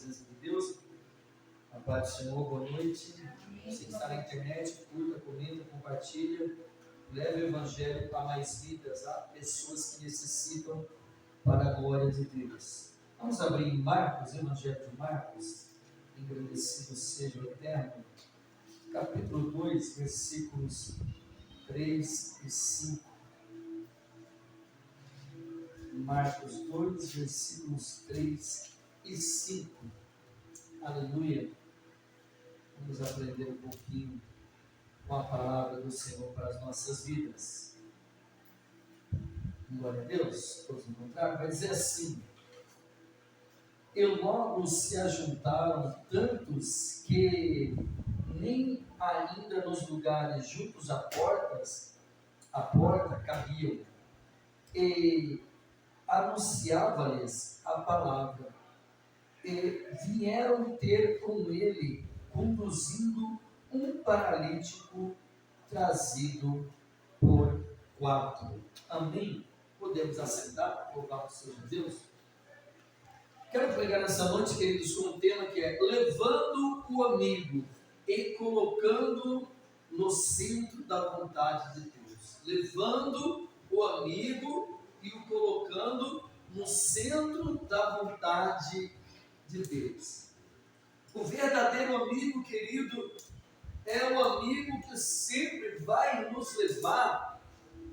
presença de Deus. A paz do Senhor, boa noite. Você que está na internet, curta, comenta, compartilha. Leve o Evangelho a mais vidas, a pessoas que necessitam para a glória de Deus. Vamos abrir em Marcos, Evangelho de Marcos. Engrandecido seja o Eterno. Capítulo 2, versículos 3 e 5. Marcos 2, versículos 3 e 5. Aleluia. Vamos aprender um pouquinho com a palavra do Senhor para as nossas vidas. Glória a Deus. Todos encontraram? Vai dizer assim: E logo se ajuntaram tantos que nem ainda nos lugares juntos à porta cabiam, e anunciava-lhes a palavra, e vieram ter com ele, conduzindo um paralítico trazido por 4. Amém? Podemos assentar, louvado seja Deus. Quero pregar nessa noite, queridos, com um tema que é levando o amigo e colocando no centro da vontade de Deus. Levando o amigo e o colocando no centro da vontade de Deus. O verdadeiro amigo, querido, é o amigo que sempre vai nos levar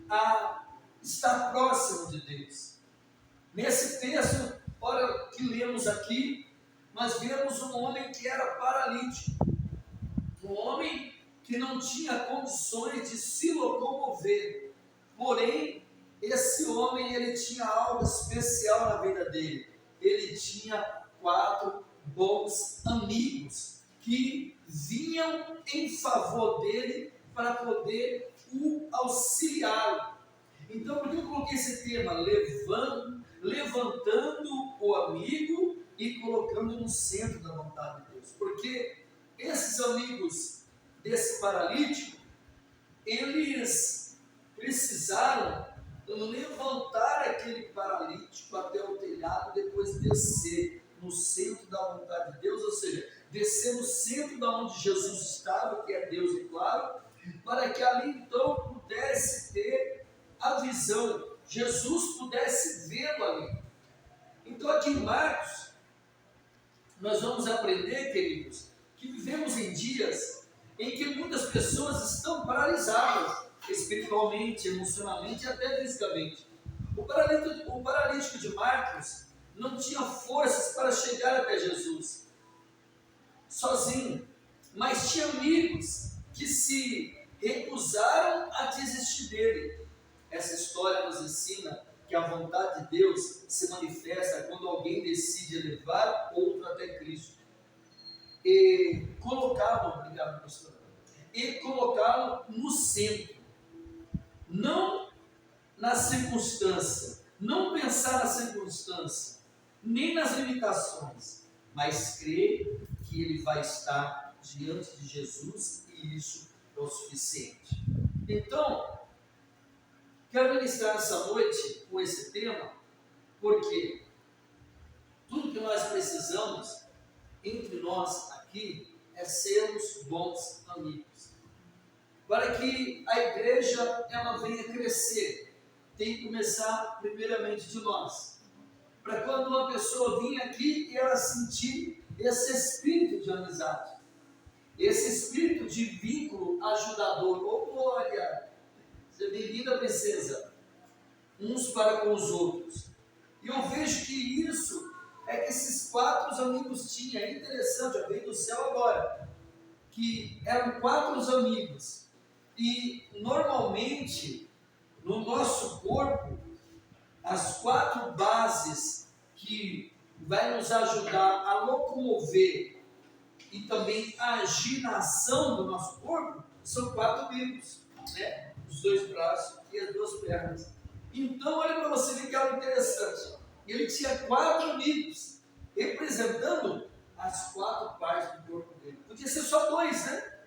a estar próximo de Deus. Nesse texto, hora que lemos aqui, nós vemos um homem que era paralítico, um homem que não tinha condições de se locomover, porém, esse homem, ele tinha algo especial na vida dele. Ele tinha 4 bons amigos que vinham em favor dele para poder o auxiliá-lo. Então, por que eu coloquei esse tema? Levantando o amigo e colocando no centro da vontade de Deus. Porque esses amigos desse paralítico, eles precisaram levantar aquele paralítico até o telhado, depois descer no centro da vontade de Deus, ou seja, descer no centro da onde Jesus estava, que é Deus, e claro, para que ali então pudesse ter a visão, Jesus pudesse vê-lo ali. Então aqui em Marcos, nós vamos aprender, queridos, que vivemos em dias em que muitas pessoas estão paralisadas, espiritualmente, emocionalmente e até fisicamente. O paralítico de Marcos não tinha forças para chegar até Jesus sozinho, mas tinha amigos que se recusaram a desistir dele. Essa história nos ensina que a vontade de Deus se manifesta quando alguém decide levar outro até Cristo e colocá-lo, obrigado, pastor, e colocá-lo no centro, não na circunstância, não pensar na circunstância, nem nas limitações, mas crer que ele vai estar diante de Jesus e isso é o suficiente. Então, quero ministrar essa noite com esse tema, porque tudo que nós precisamos entre nós aqui é sermos bons amigos. Para que a igreja ela venha crescer, tem que começar primeiramente de nós. Para quando uma pessoa vir aqui e ela sentir esse espírito de amizade, esse espírito de vínculo ajudador. Oh, glória! Seja bem-vinda, princesa. Uns para com os outros. E eu vejo que isso é que esses 4 amigos tinham. É interessante, eu veio do céu agora, que eram 4 amigos. E normalmente, no nosso corpo, as 4 bases que vai nos ajudar a locomover e também a agir na ação do nosso corpo são 4 membros, né? Os 2 braços e as 2 pernas. Então, olha para você ver que algo interessante. Ele tinha 4 amigos representando as 4 partes do corpo dele. Podia ser só 2, né?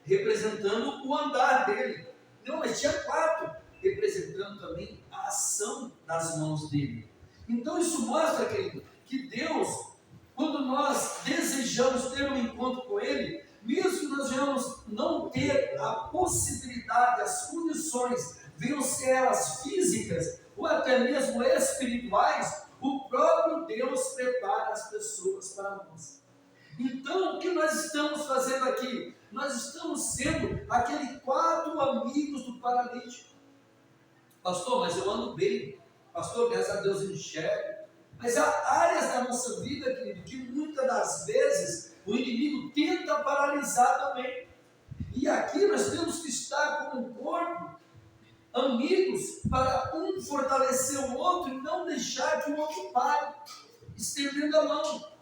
Representando o andar dele. Não, mas tinha 4 representando também a ação das mãos dele. Então isso mostra, querido, que Deus, quando Deus prepara as pessoas para nós. Então, o que nós estamos fazendo aqui? Nós estamos sendo aqueles 4 amigos do paralítico. Pastor, mas eu ando bem. Pastor, graças a Deus eu enxergo. Mas há áreas da nossa vida, querido, que muitas das vezes o inimigo tenta paralisar também. E aqui nós temos que estar como um corpo, amigos, para um fortalecer o outro e não deixar que o outro pare, estendendo a mão.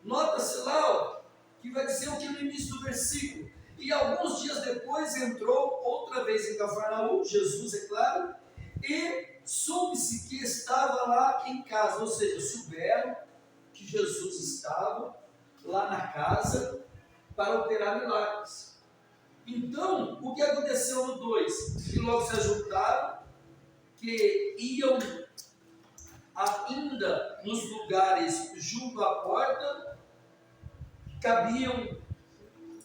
Nota-se lá, ó, que vai dizer o que no início do versículo. E alguns dias depois entrou outra vez em Cafarnaum, Jesus, é claro, e soube-se que estava lá em casa, ou seja, souberam que Jesus estava lá na casa para operar milagres. Então, o que aconteceu no 2? Que logo se ajuntaram, que iam ainda nos lugares junto à porta, cabiam,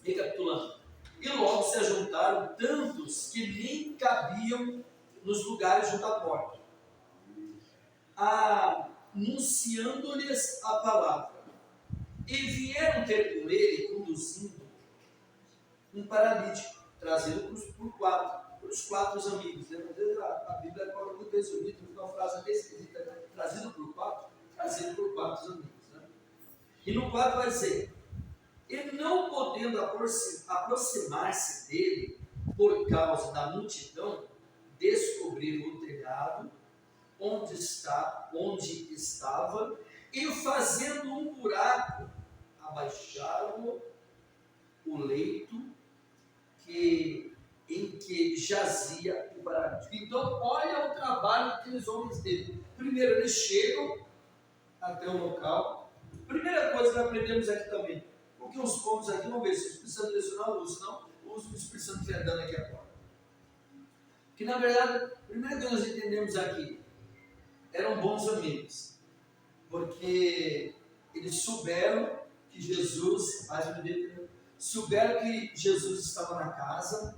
recapitulando, e logo se ajuntaram tantos que nem cabiam nos lugares junto à porta, anunciando-lhes a palavra. E vieram ter com ele, conduzindo um paralítico, trazido por os 4 amigos. A Bíblia coloca muito resumido, uma frase até esquisita, né? Trazido por 4 amigos. Né? E no 4 vai dizer: e não podendo aproximar-se dele, por causa da multidão, descobriram o telhado onde estava, e fazendo um buraco, abaixaram o leito em que jazia o paralítico. Então, olha o trabalho daqueles homens dele. Primeiro, eles chegam até o local. Primeira coisa que aprendemos aqui também, porque os pontos aqui, vamos ver se o Espírito Santo lecionar o uso, não, o uso do Espírito Santo estiver dando aqui agora. Que na verdade, a primeira coisa que nós entendemos aqui, eram bons amigos, porque eles souberam que Jesus, souberam que Jesus estava na casa,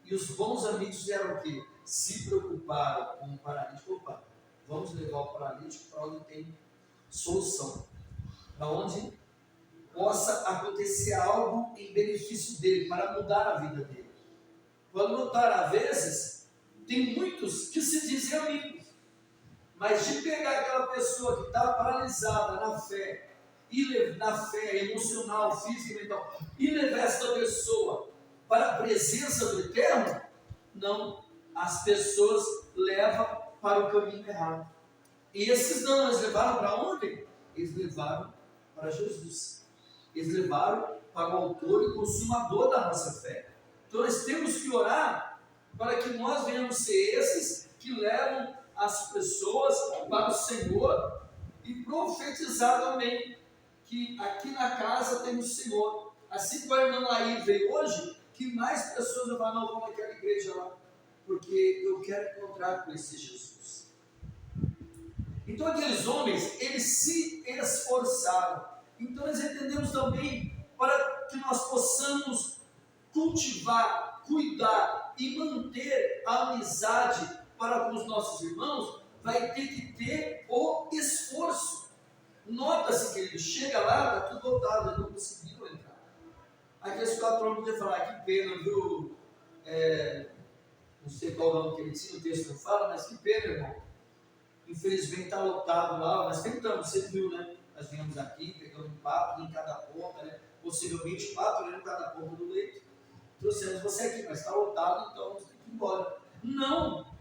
e os bons amigos fizeram o quê? Se preocuparam com o paralítico. Opa, vamos levar o paralítico para onde tem solução, para onde possa acontecer algo em benefício dele, para mudar a vida dele. Quando notar, às vezes, tem muitos que se dizem amigos, mas de pegar aquela pessoa que está paralisada na fé emocional, física e mental, e levar essa pessoa para a presença do Eterno, não, as pessoas levam para o caminho errado. E esses não, eles levaram para onde? Eles levaram para Jesus. Eles levaram para o autor e consumador da nossa fé. Então nós temos que orar para que nós venhamos ser esses que levam as pessoas para o Senhor, e profetizar também que aqui na casa tem o Senhor. Assim como a irmã Laí veio hoje, que mais pessoas vão falar: não, vou naquela igreja lá, porque eu quero encontrar com esse Jesus. Então aqueles homens, eles se esforçaram. Então nós entendemos também, para que nós possamos cultivar, cuidar e manter a amizade para com os nossos irmãos, vai ter que ter o esforço. Nota-se que ele chega lá, está tudo lotado, eles não conseguiram entrar. Aqueles 4 homens iam falar: que pena, viu? Não sei qual nome que ele tinha, o texto não fala, mas que pena, irmão. Infelizmente está lotado lá, mas tentamos, você viu, né? Nós viemos aqui, pegamos 4 em cada ponta, né? Possivelmente 4 em cada ponta do leito. Trouxemos você aqui, mas está lotado, então você tem que ir embora. Não!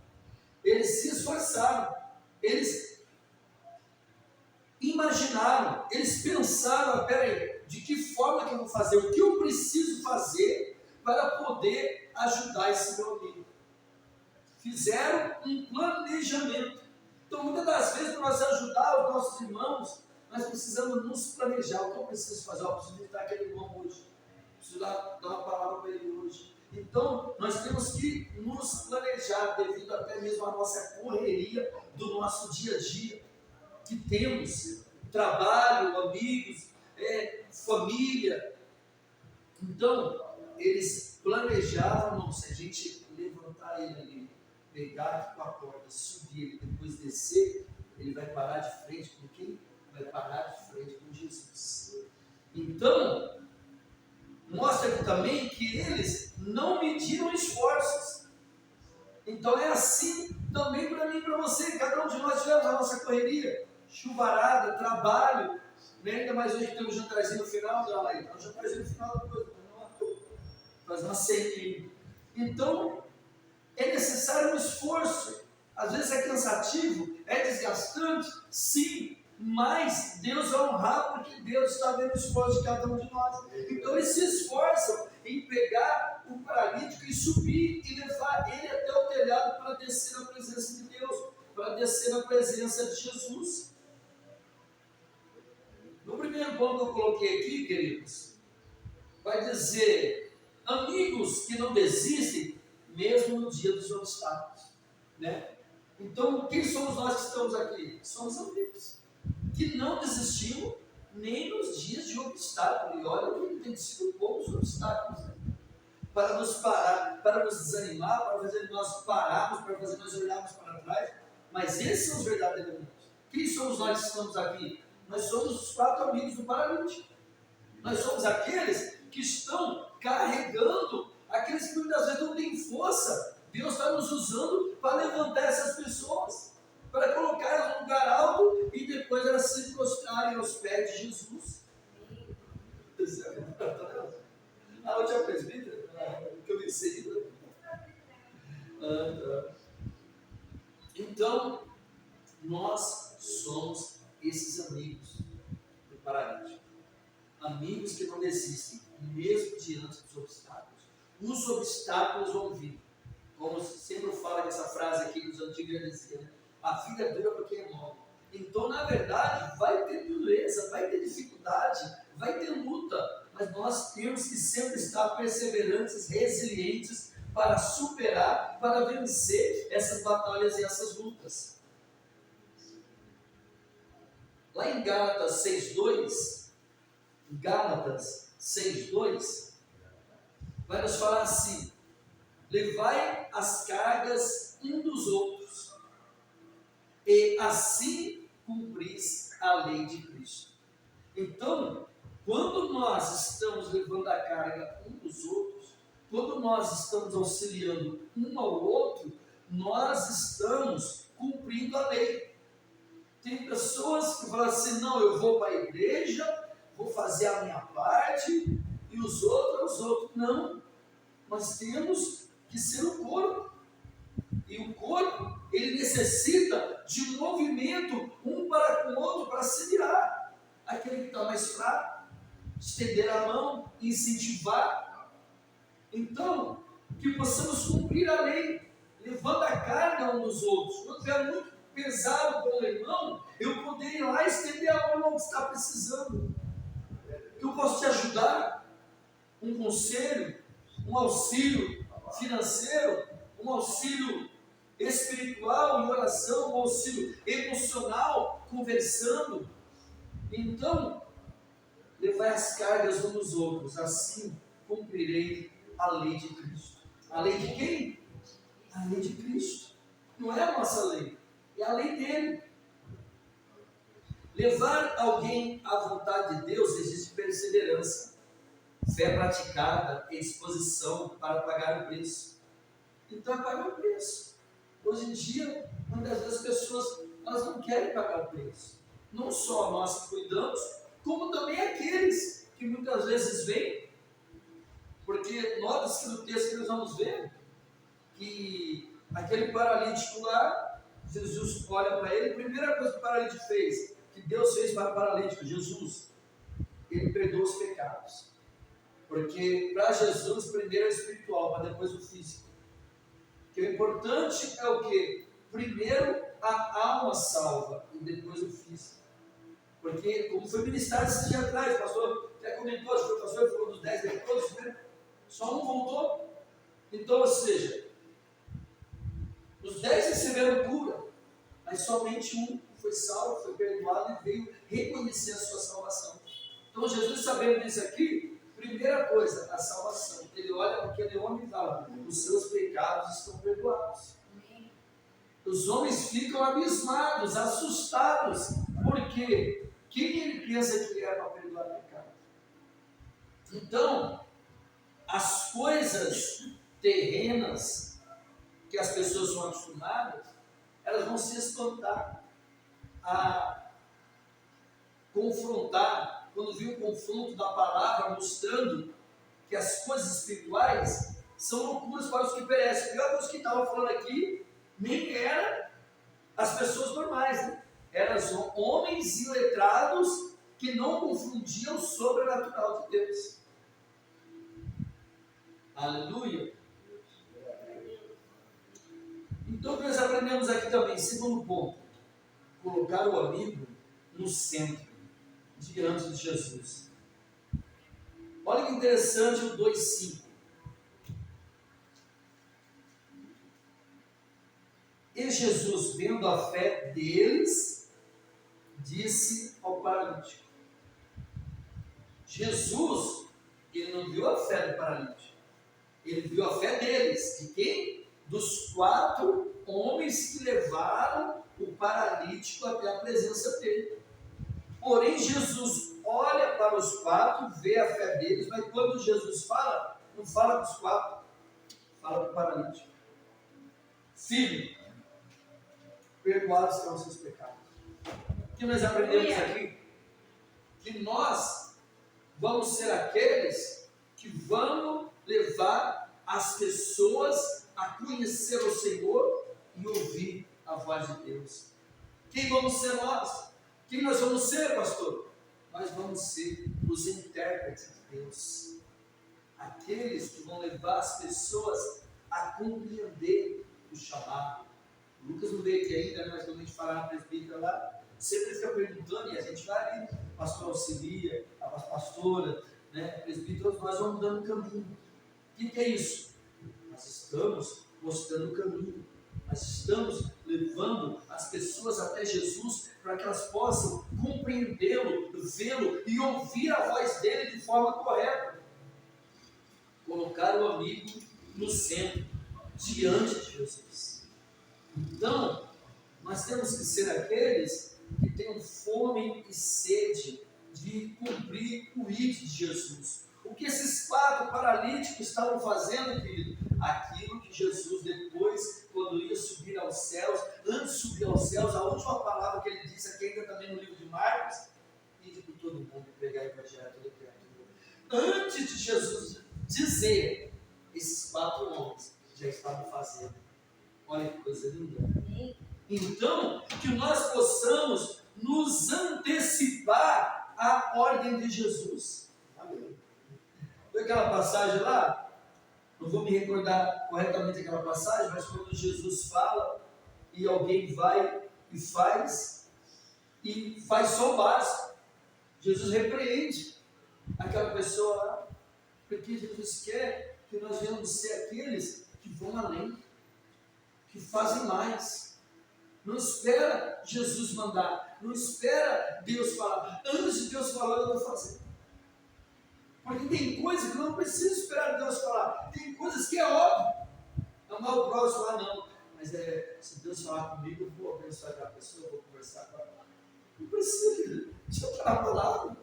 Eles se esforçaram, eles imaginaram, eles pensaram: peraí, de que forma que eu vou fazer, o que eu preciso fazer para poder ajudar esse meu amigo? Fizeram um planejamento. Então, muitas das vezes, para nós ajudar os nossos irmãos, nós precisamos nos planejar. O que eu preciso fazer? Eu preciso visitar aquele irmão hoje, preciso dar uma palavra para ele hoje. Então, nós temos que nos planejar, devido até mesmo à nossa correria do nosso dia a dia, que temos trabalho, amigos, família. Então, eles planejavam: não, se a gente levantar ele ali, pegar aqui com a porta, subir ele, depois descer, ele vai parar de frente com quem? Vai Então, mostra aqui também que eles não mediram esforços. Então é assim também para mim e para você. Cada um de nós tivemos a nossa correria, chuvarada, trabalho, né? Ainda mais hoje que tem um jantarzinho no final, não, aí, um jantarzinho no final depois, faz uma ceia. Então, é necessário um esforço. Às vezes é cansativo, é desgastante, sim, mas Deus vai honrar porque Deus está vendo o esforço de cada um de nós. Então eles se esforçam em pegar o paralítico e subir e levar ele até o telhado para descer na presença de Deus, para descer na presença de Jesus. No primeiro ponto que eu coloquei aqui, queridos, vai dizer amigos que não desistem mesmo no dia dos obstáculos, né? Então, quem somos nós que estamos aqui? Somos amigos que não desistimos nem nos dias de obstáculo. E olha que tem sido poucos obstáculos, né? Para nos parar, para nos desanimar, para fazer nós pararmos, para fazer nós olharmos para trás. Mas esses são os verdadeiros amigos. Quem somos nós que estamos aqui? Nós somos os 4 amigos do paralítico. Nós somos aqueles que estão carregando, aqueles que muitas vezes não têm força. Deus está nos usando para levantar essas pessoas, para colocá-las num lugar alto e depois elas se prostrarem aos pés de Jesus. Ah, eu tinha presbítero? Que eu vi seguido. Então, nós somos esses amigos do paralítico. Amigos que não desistem, mesmo diante dos obstáculos. Os obstáculos vão vir. Como sempre fala essa frase aqui dos antigos diziam, a vida é dura para quem é mole. Então, na verdade, vai ter dureza, vai ter dificuldade, vai ter luta, mas nós temos que sempre estar perseverantes, resilientes para superar, para vencer essas batalhas e essas lutas. Lá em Gálatas 6:2, vai nos falar assim: levai as cargas um dos outros, e assim cumpris a lei de Cristo. Então, quando nós estamos levando a carga um dos outros, quando nós estamos auxiliando um ao outro, nós estamos cumprindo a lei. Tem pessoas que falam assim: não, eu vou para a igreja, vou fazer a minha parte, e os outros. Não, nós temos que ser o corpo. E o corpo, ele necessita de um movimento, um para com o outro, para se virar. Aquele que está mais fraco, estender a mão, incentivar. Então, que possamos cumprir a lei, levando a carga um dos outros. Quando estiver muito pesado com o irmão, eu poder ir lá e estender a mão que está precisando. Eu posso te ajudar, um conselho, um auxílio financeiro, um auxílio espiritual em oração, um auxílio emocional, conversando. Então, levai as cargas uns dos outros, assim cumprirei a lei de Cristo. A lei de quem? A lei de Cristo. Não é a nossa lei, é a lei dele. Levar alguém à vontade de Deus exige perseverança, fé praticada e disposição para pagar o preço. Então é pagar o preço. Hoje em dia, muitas vezes as pessoas elas não querem pagar o preço. Não só nós que cuidamos, como também aqueles que muitas vezes vêm, porque nota-se no texto que nós vamos ver, que aquele paralítico lá, Jesus olha para ele, a primeira coisa que o paralítico fez, que Deus fez para o paralítico, Jesus, ele perdoa os pecados. Porque para Jesus, primeiro é o espiritual, para depois o físico. Que o importante é o quê? Primeiro a alma salva e depois o físico. Porque, como foi ministrado esse dia atrás, o pastor até comentou, acho que o pastor falou dos 10 leprosos, né? Só um voltou. Então, ou seja, os 10 receberam cura, mas somente um foi salvo, foi perdoado e veio reconhecer a sua salvação. Então, Jesus, sabendo disso aqui, primeira coisa, a salvação. Ele olha para aquele homem e fala: os seus pecados estão perdoados. Os homens ficam abismados, assustados, porque quem ele pensa que é para perdoar pecado? Então, as coisas terrenas que as pessoas são acostumadas, elas vão se espantar a confrontar, quando viu o confronto da palavra mostrando que as coisas espirituais são loucuras para os que perecem. Pior que os que estavam falando aqui, nem eram as pessoas normais, né? Eram homens iletrados que não confundiam o sobrenatural de Deus. Aleluia! Então, nós aprendemos aqui também, segundo ponto, colocar o amigo no centro, diante de Jesus. Olha que interessante o 2,5. E Jesus, vendo a fé deles, disse ao paralítico. Jesus, ele não viu a fé do paralítico, ele viu a fé deles. De quem? Dos 4 homens que levaram o paralítico até a presença dele. Porém, Jesus olha para os 4, vê a fé deles, mas quando Jesus fala, não fala dos 4, fala do paralítico. Filho, perdoados são os seus pecados. O que nós aprendemos aqui? Que nós vamos ser aqueles que vão levar as pessoas a conhecer o Senhor e ouvir a voz de Deus. Quem vamos ser nós? Quem nós vamos ser, pastor? Nós vamos ser os intérpretes de Deus. Aqueles que vão levar as pessoas a compreender o chamado. O Lucas não veio aqui ainda, mas quando a gente fala na presbítera lá, sempre fica perguntando, e a gente vai ali, pastor auxilia, a pastora, né, presbítero, nós vamos dando caminho. O que é isso? Nós estamos mostrando o caminho. Nós estamos levando as pessoas até Jesus para que elas possam compreendê-lo, vê-lo e ouvir a voz dele de forma correta. Colocar o amigo no centro, diante de Jesus. Então, nós temos que ser aqueles que tenham fome e sede de cumprir o ID de Jesus. O que esses 4 paralíticos estavam fazendo, querido? Aquilo que Jesus depois, quando ia subir aos céus, antes de subir aos céus, a última palavra que ele disse aqui, ainda também no livro de Marcos, ide por todo mundo e pregar o evangelho a toda criatura. Antes de Jesus dizer, esses 4 homens já estavam fazendo. Olha que coisa linda. Então, que nós possamos nos antecipar à ordem de Jesus. Amém. Foi aquela passagem lá, não vou me recordar corretamente aquela passagem, mas quando Jesus fala e alguém vai e faz só o básico, Jesus repreende aquela pessoa lá, porque Jesus quer que nós venhamos ser aqueles que vão além, que fazem mais. Não espera Jesus mandar, não espera Deus falar. Antes de Deus falar, eu vou fazer. Porque tem coisas que não precisa esperar Deus falar. Tem coisas que é óbvio. Amar o próximo, não. Mas se Deus falar comigo, eu vou abençoar aquela pessoa, eu vou conversar com ela. Não precisa de eu falar a palavra,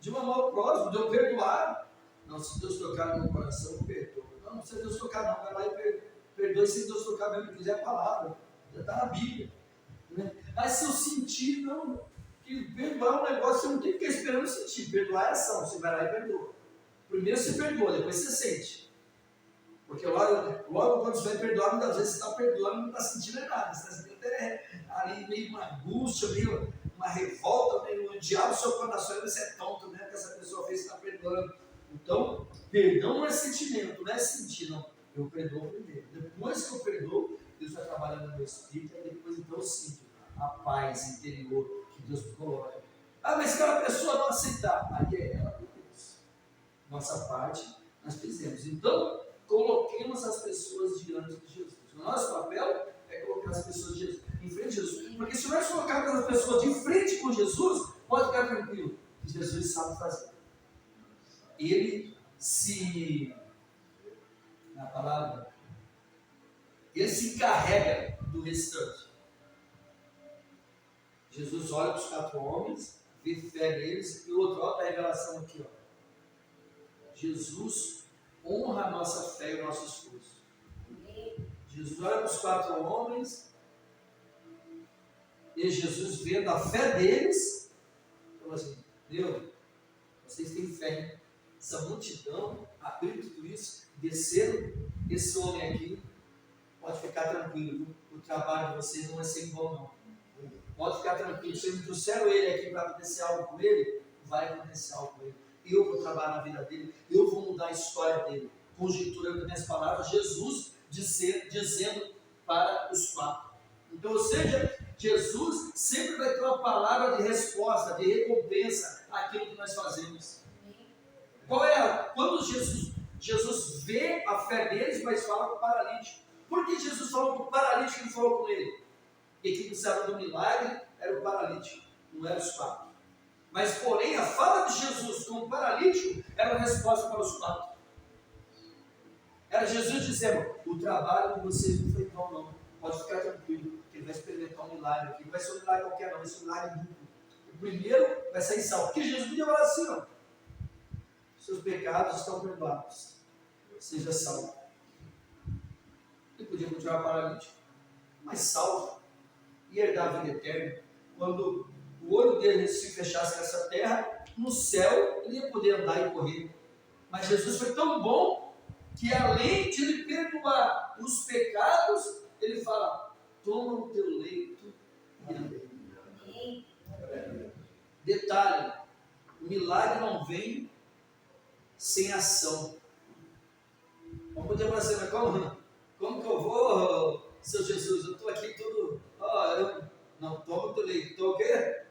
de eu amar o próximo, de eu perdoar. Não, se Deus tocar no meu coração, eu perdoo. Não precisa Deus tocar, não. Vai lá e perdoe. Se Deus tocar mesmo, quiser a palavra. Já está na Bíblia. Né? Mas se eu sentir, não. Que perdoar é um negócio, você não tem que ficar esperando sentir. Perdoar é ação. Você vai lá e perdoa. Primeiro você perdoa, depois você sente. Porque logo quando você vai perdoar, muitas vezes você está perdoando e não está sentindo nada. Você está sentindo até ali meio uma angústia, meio uma revolta, meio o diabo seu coração, você é tonto, né? Que essa pessoa fez, você está perdoando. Então, perdão não é sentimento, não é sentir, não. Eu perdoo primeiro. Depois que eu perdoo, Deus vai trabalhando no meu espírito, e depois então eu sinto a paz interior que Deus me coloca. Ah, mas se aquela pessoa não aceitar, aí é ela por Deus. Nossa parte, nós fizemos. Então, coloquemos as pessoas diante de Jesus. O nosso papel é colocar as pessoas em frente de Jesus. Porque se nós colocarmos as pessoas de frente com Jesus, pode ficar tranquilo, que Jesus sabe fazer. Ele na palavra, ele se encarrega do restante. Jesus olha para os 4 homens, vê fé neles, e o outro, olha a revelação aqui, ó. Jesus honra a nossa fé e o nosso esforço. Jesus olha para os 4 homens e Jesus, vendo a fé deles, falou assim: Deus, vocês têm fé. Essa multidão abriu tudo isso, desceram esse homem aqui. Pode ficar tranquilo, viu? O trabalho de vocês não vai ser em vão, não. Pode ficar tranquilo. Se vocês trouxeram ele aqui para acontecer algo com ele, vai acontecer algo com ele. Eu vou trabalhar na vida dele, eu vou mudar a história dele. Conjecturando minhas palavras, Jesus dizendo para os 4. Então, ou seja, Jesus sempre vai ter uma palavra de resposta, de recompensa àquilo que nós fazemos. Quando Jesus vê a fé deles, mas fala com o paralítico. Por que Jesus falou com o paralítico e não falou com ele? Porque quem precisava do milagre era o paralítico, não era os 4. Mas, porém, a fala de Jesus com o paralítico era uma resposta para os 4. Era Jesus dizendo: o trabalho de vocês não foi bom, não. Pode ficar tranquilo, que ele vai experimentar um milagre aqui. Não vai ser um milagre qualquer, não. Vai ser um milagre duplo. O primeiro vai sair salvo. Porque Jesus podia falar assim: ó, seus pecados estão perdoados, seja salvo. Ele podia continuar paralítico, mas salvo, e herdar a vida eterna. Quando o olho dele se fechasse nessa terra, no céu ele ia poder andar e correr. Mas Jesus foi tão bom que, além de ele perdoar os pecados, ele fala: toma o teu leito e anda. Detalhe: o milagre não vem sem ação. Vamos poder falar assim: mas como que eu vou, seu Jesus? Eu estou aqui todo. Não, toma o teu leito. Estou o quê?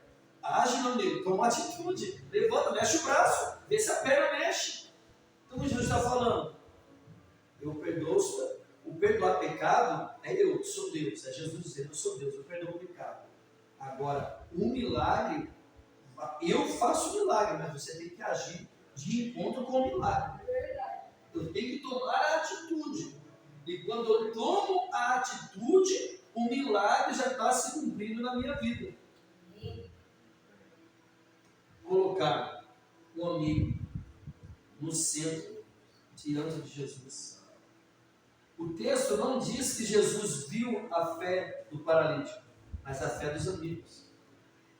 Age, meu amigo, toma uma atitude. Levanta, mexe o braço, vê se a perna mexe. Então Jesus está falando: eu perdoo. O perdoar pecado é eu, sou Deus. É Jesus dizendo: eu sou Deus, eu perdoo o pecado. Agora, o milagre, eu faço o milagre, mas você tem que agir de encontro com o milagre. Eu tenho que tomar a atitude. E quando eu tomo a atitude, o milagre já está se cumprindo na minha vida. Colocar o amigo no centro, diante de Jesus. O texto não diz que Jesus viu a fé do paralítico, mas a fé dos amigos.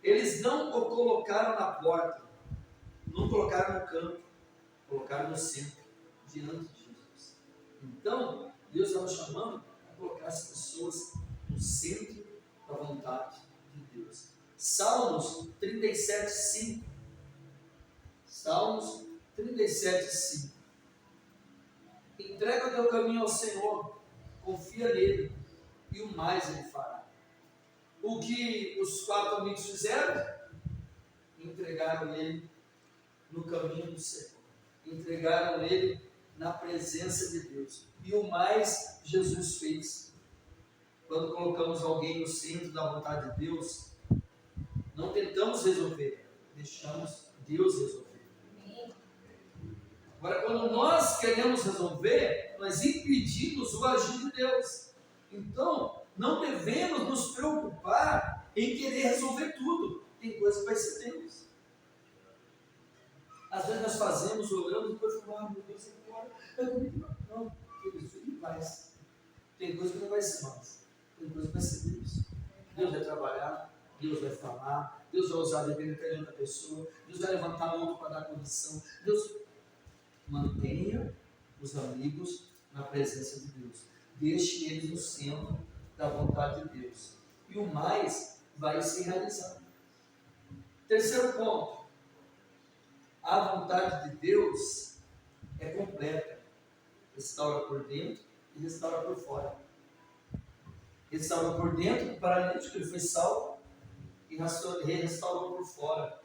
Eles não o colocaram na porta, não colocaram no canto, colocaram no centro, diante de Jesus. Então, Deus estava chamando a colocar as pessoas no centro da vontade de Deus. Salmos 37, 5. Salmos 37, 5. Entrega o teu caminho ao Senhor, confia nele, e o mais ele fará. O que os 4 amigos fizeram? Entregaram ele no caminho do Senhor. Entregaram ele na presença de Deus. E o mais Jesus fez. Quando colocamos alguém no centro da vontade de Deus, não tentamos resolver, deixamos Deus resolver. Agora, quando nós queremos resolver, nós impedimos o agir de Deus. Então, não devemos nos preocupar em querer resolver tudo. Tem coisa que vai ser Deus. Às vezes nós fazemos, oramos, e depois falamos: meu Deus, agora. Não, isso não faz. Tem coisa que não vai ser mais. Tem coisa que vai ser Deus. Deus vai trabalhar, Deus vai falar, Deus vai usar a debilidade de outra pessoa, Deus vai levantar outro para dar condição. Deus mantenha os amigos na presença de Deus. Deixe eles no centro da vontade de Deus. E o mais vai se realizar. Terceiro ponto. A vontade de Deus é completa. Restaura por dentro e restaura por fora. Restaura por dentro, o paralítico, ele foi salvo, e restaurou por fora.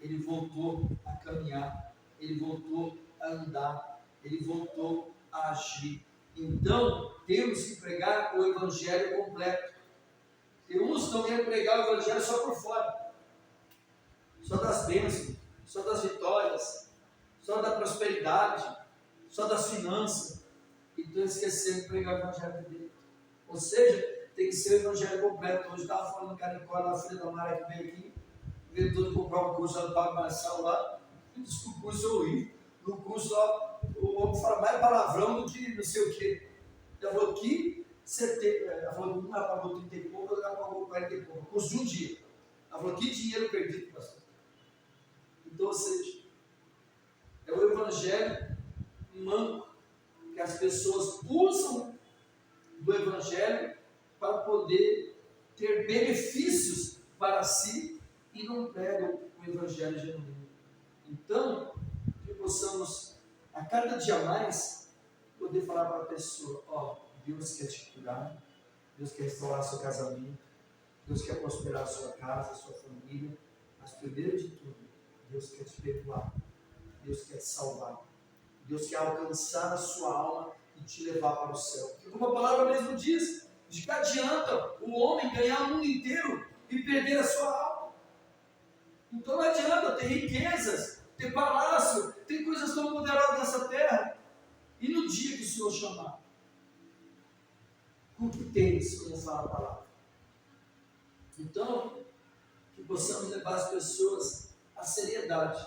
Ele voltou a caminhar, ele voltou a andar, ele voltou a agir. Então, temos que pregar o Evangelho completo. Tem uns que não querem pregar o Evangelho só por fora, só das bênçãos, só das vitórias, só da prosperidade, só das finanças. E estão esquecendo de pregar o Evangelho de Deus. Ou seja, tem que ser o Evangelho completo. Hoje estava falando no Canicó, na filha da Mara que veio aqui, veio todo comprar um curso do Pablo Marçal lá. Disse que o curso é horrível. no curso, ó, o homem fala mais palavrão do que não sei o quê. Ela falou que ela falou que ela pagou 30 e pouco, ela pagou 40 e pouco, curso de um dia. Ela falou, que dinheiro perdido, pastor. Então, ou seja, é o evangelho manco, que as pessoas usam do evangelho para poder ter benefícios para si e não pregam o evangelho genuíno. Então, que possamos, a cada dia mais, poder falar para a pessoa, ó, Deus quer te curar, Deus quer restaurar seu casamento, Deus quer prosperar a sua casa, a sua família, mas primeiro de tudo, Deus quer te perdoar, Deus quer te salvar, Deus quer alcançar a sua alma e te levar para o céu. Porque como a palavra mesmo diz, de que adianta o homem ganhar o mundo inteiro e perder a sua alma? Então não adianta ter riquezas, ter palácio, ter coisas tão poderosas nessa terra. E no dia que o Senhor chamar, o que tens, como fala a palavra? Então, que possamos levar as pessoas à seriedade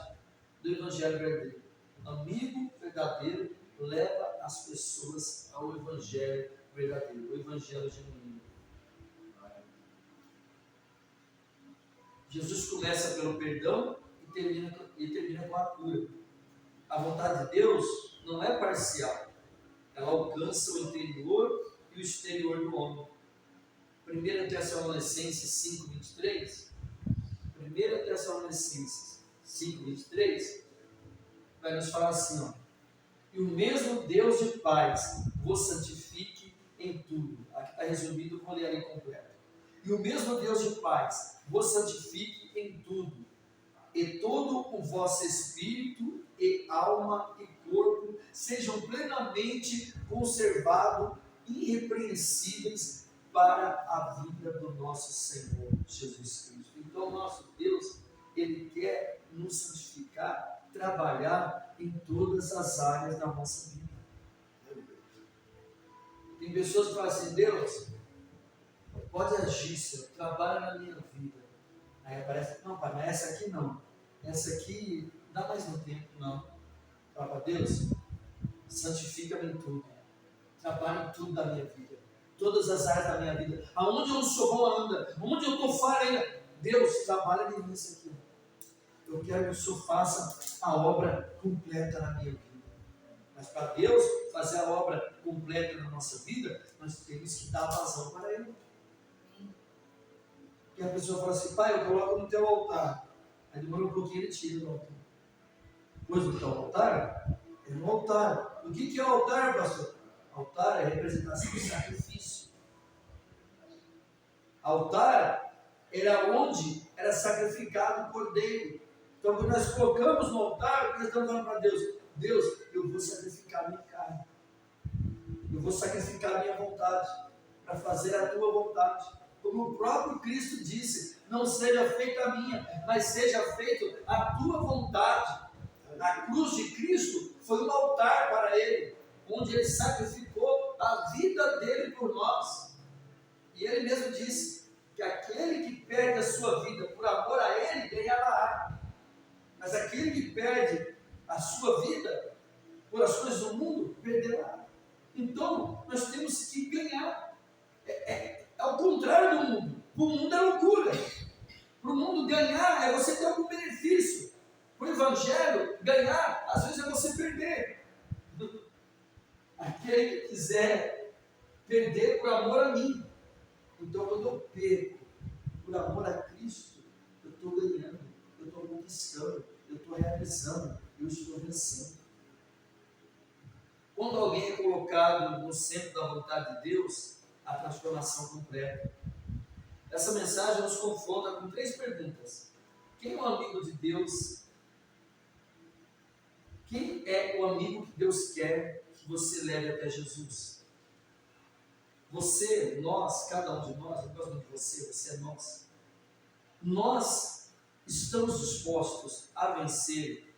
do Evangelho verdadeiro. O amigo verdadeiro leva as pessoas ao Evangelho verdadeiro, o Evangelho genuíno. Jesus começa pelo perdão e termina com a cura. A vontade de Deus não é parcial. Ela alcança o interior e o exterior do homem. 1 Tessalonicenses 5:23. 1 Tessalonicenses 5:23 vai nos falar assim, ó. E o mesmo Deus de paz vos santifique em tudo. Aqui está resumido, vou ler ali completo. E o mesmo Deus de paz vos santifique em tudo, e todo o vosso espírito e alma e corpo sejam plenamente conservados, irrepreensíveis para a vida do nosso Senhor Jesus Cristo. Então, nosso Deus, Ele quer nos santificar, trabalhar em todas as áreas da nossa vida. Tem pessoas que falam assim, Deus, pode agir, Senhor, trabalha na minha vida. Aí aparece, não, pai, mas essa aqui não. Essa aqui, não dá mais no tempo, não. Fala para Deus, santifica-me em tudo. Trabalha em tudo da minha vida. Todas as áreas da minha vida. Aonde eu não sou bom ainda, aonde eu estou falha ainda. Deus, trabalha nisso aqui. Eu quero que o Senhor faça a obra completa na minha vida. Mas para Deus fazer a obra completa na nossa vida, nós temos que dar vazão para Ele. E a pessoa fala assim, pai, eu coloco no teu altar. Aí demora um pouquinho, ele tira do altar. Pois no teu altar, é no altar. O que é o altar, pastor? Altar é a representação do sacrifício. Altar era onde era sacrificado o cordeiro. Então, quando nós colocamos no altar, nós estamos falando para Deus, Deus, eu vou sacrificar a minha carne. Eu vou sacrificar a minha vontade para fazer a tua vontade. Como o próprio Cristo disse, não seja feita a minha, mas seja feita a tua vontade. A cruz de Cristo foi um altar para Ele, onde Ele sacrificou a vida dele por nós. E Ele mesmo disse que aquele que perde a sua vida por amor a Ele, ganhará. Mas aquele que perde a sua vida por as coisas do mundo, perderá. Então, nós temos que ganhar. É ao contrário do mundo. Para o mundo é loucura. Para o mundo ganhar é você ter algum benefício. Para o Evangelho, ganhar, às vezes é você perder. Aquele que quiser perder por amor a mim. Então, quando eu perco por amor a Cristo, eu estou ganhando, eu estou conquistando, eu estou realizando, eu estou vencendo. Quando alguém é colocado no centro da vontade de Deus, a transformação completa. Essa mensagem nos confronta com 3 perguntas. Quem é o amigo de Deus? Quem é o amigo que Deus quer que você leve até Jesus? Você, nós, cada um de nós, eu gosto muito de você, você é nós. Nós estamos dispostos a vencer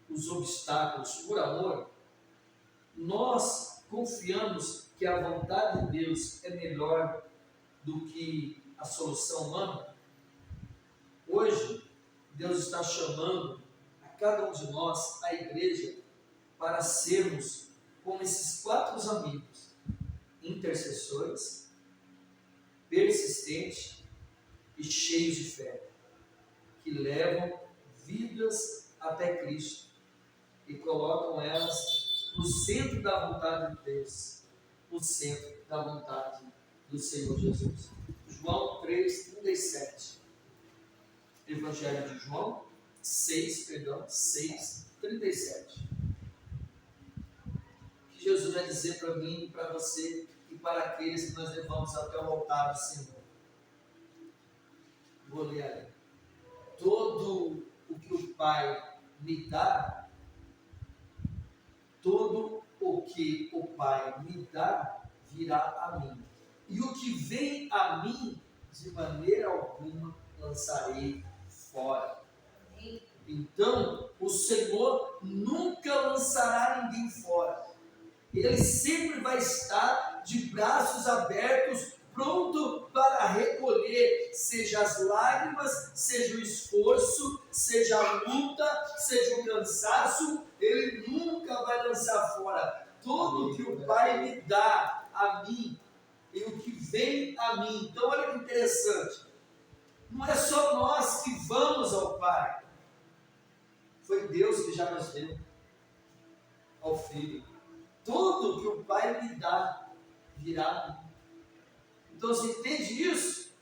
os obstáculos por amor? Nós confiamos que a vontade de Deus é melhor do que a solução humana? Hoje, Deus está chamando a cada um de nós, a igreja, para sermos como esses 4 amigos, intercessores, persistentes e cheios de fé, que levam vidas até Cristo e colocam elas no centro da vontade de Deus, no centro da vontade do Senhor Jesus. João 3,37. Evangelho de João 6,37. Que Jesus vai dizer para mim e para você e para aqueles que nós levamos até o altar do Senhor. Vou ler ali. Todo o que o Pai me dá, todo o que o Pai me dá virá a mim. E o que vem a mim, de maneira alguma lançarei fora. Então, o Senhor nunca lançará ninguém fora. Ele sempre vai estar de braços abertos, pronto para recolher, seja as lágrimas, seja o esforço, seja a luta, seja o cansaço. Ele nunca vai lançar fora. Tudo que o Pai me dá a mim, e o que vem a mim. Então olha que interessante, não é só nós que vamos ao Pai, foi Deus que já nos deu ao Filho. Tudo que o Pai me dá virá a mim. Então você entende isso?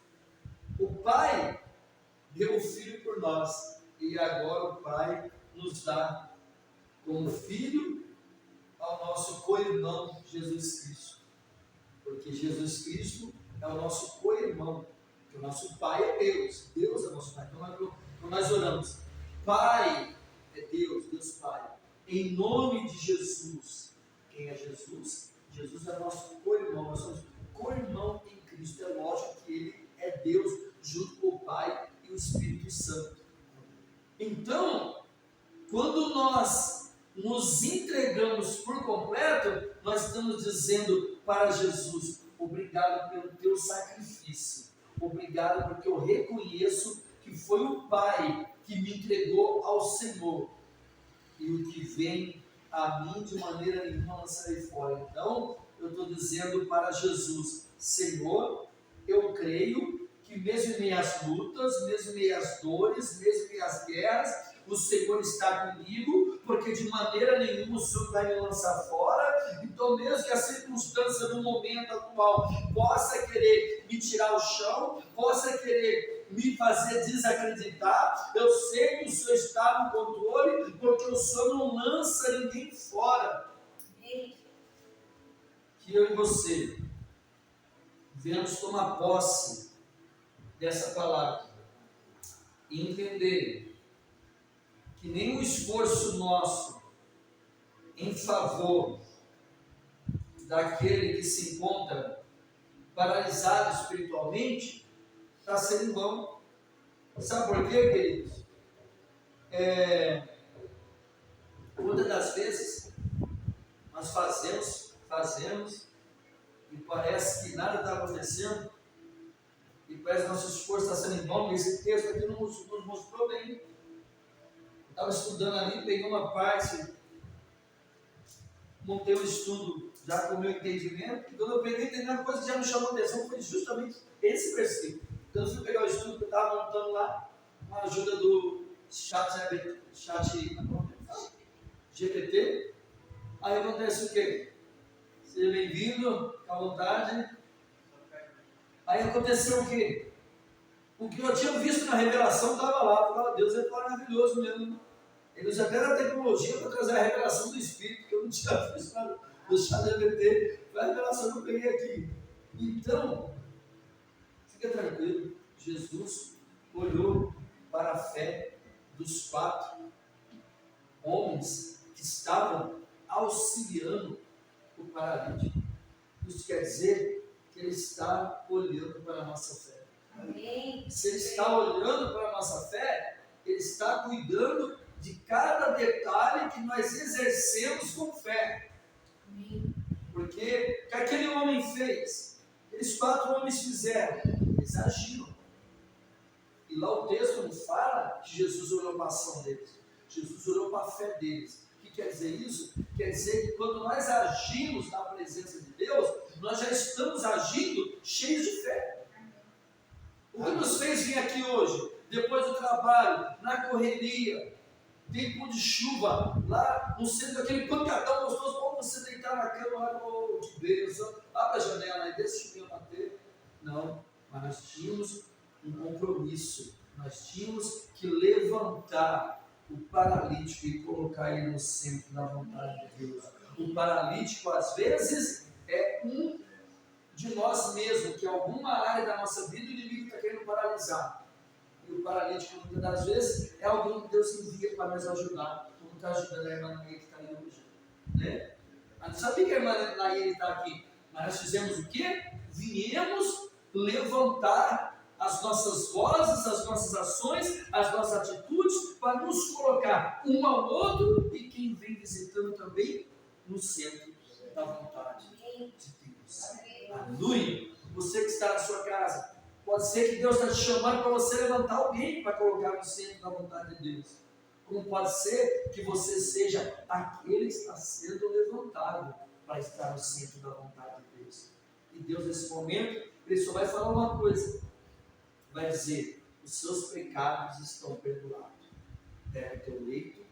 O Pai deu o Filho por nós, e agora o Pai nos dá como Filho ao nosso co-irmão Jesus Cristo. Porque Jesus Cristo é o nosso co-irmão, porque o nosso Pai é Deus, Deus é o nosso Pai. Então nós oramos, Pai é Deus, Deus Pai, em nome de Jesus. Quem é Jesus? Jesus é nosso co-irmão, nós somos co-irmão em Cristo. É lógico que Ele é Deus, junto com o Pai e o Espírito Santo. Então, quando nós nos entregamos por completo, nós estamos dizendo para Jesus, obrigado pelo teu sacrifício, obrigado porque eu reconheço que foi o Pai que me entregou ao Senhor, e o que vem a mim de maneira nenhuma lançarei fora. Então eu estou dizendo para Jesus, Senhor, eu creio que mesmo em minhas lutas, mesmo em minhas dores, mesmo em minhas guerras, o Senhor está comigo, porque de maneira nenhuma o Senhor vai me lançar fora. Então mesmo que a circunstância do momento atual possa querer me tirar o chão, possa querer me fazer desacreditar, eu sei que o Senhor está no controle, porque o Senhor não lança ninguém fora. Que eu e você venhamos tomar posse dessa palavra e entender que nenhum esforço nosso em favor daquele que se encontra paralisado espiritualmente está sendo em vão. Sabe por quê, queridos? Muitas das vezes nós fazemos e parece que nada está acontecendo, e parece que nosso esforço está sendo em vão. Esse texto aqui nos mostrou bem. Eu estava estudando ali, peguei uma parte, montei um estudo já com o meu entendimento, e quando eu peguei, tem uma coisa que já me chamou a atenção, foi justamente esse versículo. Então eu fui pegar o estudo que eu estava montando lá, com a ajuda do chat GPT. Aí acontece o quê? Seja bem-vindo, fica à vontade. Aí aconteceu o quê? O que eu tinha visto na revelação estava lá. Eu falava, Deus é maravilhoso mesmo. Ele usa até a tecnologia para trazer a revelação do Espírito, que eu não tinha visto no chat GPT. Foi a revelação que eu peguei aqui. Então, fica tranquilo, Jesus olhou para a fé dos 4 homens que estavam auxiliando o paralítico. Isso quer dizer que Ele está olhando para a nossa fé. Amém. Se Ele está olhando para a nossa fé, Ele está cuidando de cada detalhe que nós exercemos com fé. Amém. Porque o que aquele homem fez, aqueles 4 homens fizeram, eles agiram. E lá o texto nos fala que Jesus olhou para a ação deles, Jesus olhou para a fé deles. O quer dizer isso? Quer dizer que quando nós agimos na presença de Deus, nós já estamos agindo cheios de fé. O que nos fez vir aqui hoje, depois do trabalho, na correria, tempo de chuva, lá no centro daquele pancadão gostoso, como você deitar na cama lá, oh, que bênção, abre a janela e deixa o chuvinho bater. Não, mas nós tínhamos um compromisso, nós tínhamos que levantar o paralítico e colocar ele no centro da vontade de Deus. O paralítico, às vezes, é um de nós mesmos, que alguma área da nossa vida o inimigo está querendo paralisar. E o paralítico, muitas das vezes, é alguém que Deus envia para nos ajudar, como está ajudando a irmã Nair que está aí hoje. Né? Eu não sabia que a irmã Nair está aqui, mas nós fizemos o quê? Viemos levantar as nossas vozes, as nossas ações, as nossas atitudes, para nos colocar um ao outro e quem vem visitando também no centro da vontade de Deus. Aleluia! Você que está na sua casa, pode ser que Deus está te chamando para você levantar alguém para colocar no centro da vontade de Deus. Como pode ser que você seja aquele que está sendo levantado para estar no centro da vontade de Deus. E Deus, nesse momento, Ele só vai falar uma coisa. Vai dizer, os seus pecados estão perdoados. Pega o teu leito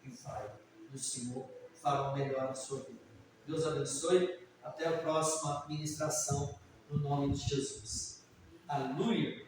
e vai. E o Senhor fará o melhor na sua vida. Deus abençoe. Até a próxima ministração, no nome de Jesus. Aleluia.